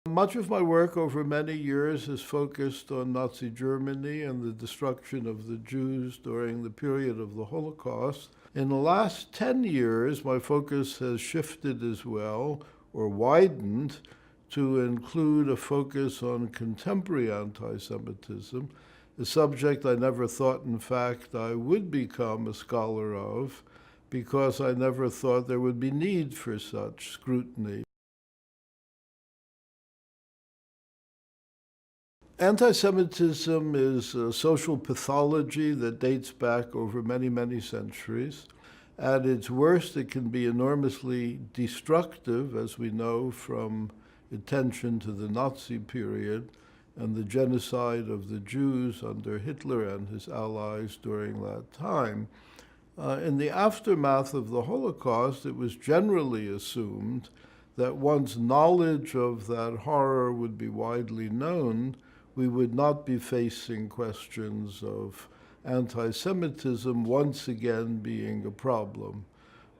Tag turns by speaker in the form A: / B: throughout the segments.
A: Much of my work over many years has focused on Nazi Germany and the destruction of the Jews during the period of the Holocaust. In the last 10 years, my focus has shifted as well, or widened, to include a focus on contemporary anti-Semitism, a subject I never thought, in fact, I would become a scholar of, because I never thought there would be need for such scrutiny. Anti-Semitism is a social pathology that dates back over many, many centuries. At its worst, it can be enormously destructive, as we know from attention to the Nazi period and the genocide of the Jews under Hitler and his allies during that time. In the aftermath of the Holocaust, it was generally assumed that once knowledge of that horror would be widely known, we would not be facing questions of anti-Semitism once again being a problem.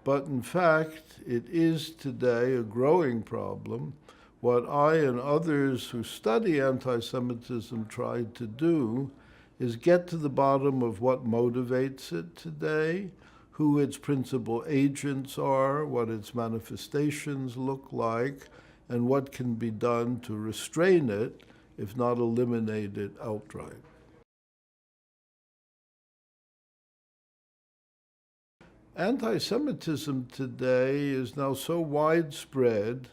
A: But in fact, it is today a growing problem. What I and others who study anti-Semitism tried to do is get to the bottom of what motivates it today, who its principal agents are, what its manifestations look like, and what can be done to restrain it, if not eliminate it outright. Anti-Semitism today is now so widespread,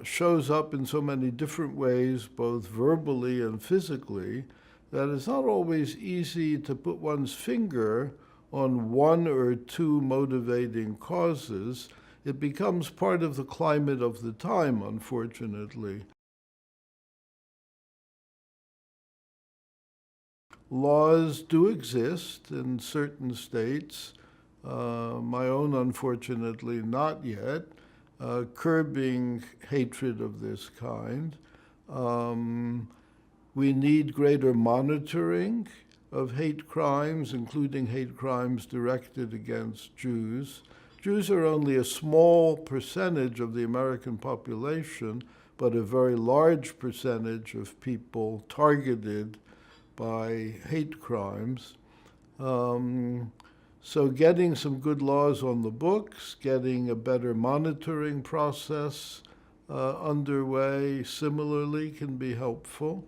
A: shows up in so many different ways, both verbally and physically, that it's not always easy to put one's finger on one or two motivating causes. It becomes part of the climate of the time, unfortunately. Laws do exist in certain states, my own unfortunately not yet, curbing hatred of this kind. We need greater monitoring of hate crimes, including hate crimes directed against Jews. Jews are only a small percentage of the American population, but a very large percentage of people targeted by hate crimes. So getting some good laws on the books, getting a better monitoring process underway similarly can be helpful.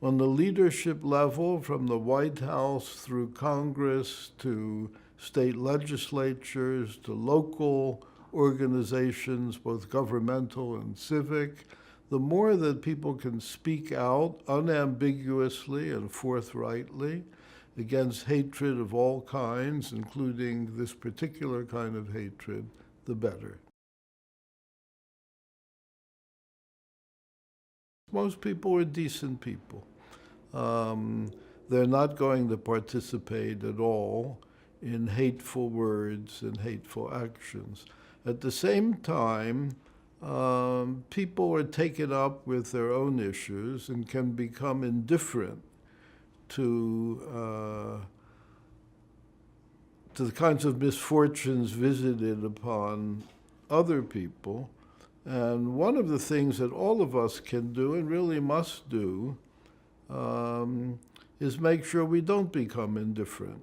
A: On the leadership level, from the White House through Congress to state legislatures to local organizations, both governmental and civic, the more that people can speak out unambiguously and forthrightly against hatred of all kinds, including this particular kind of hatred, the better. Most people are decent people. They're not going to participate at all in hateful words and hateful actions. At the same time, people are taken up with their own issues and can become indifferent to the kinds of misfortunes visited upon other people. And one of the things that all of us can do and really must do is make sure we don't become indifferent.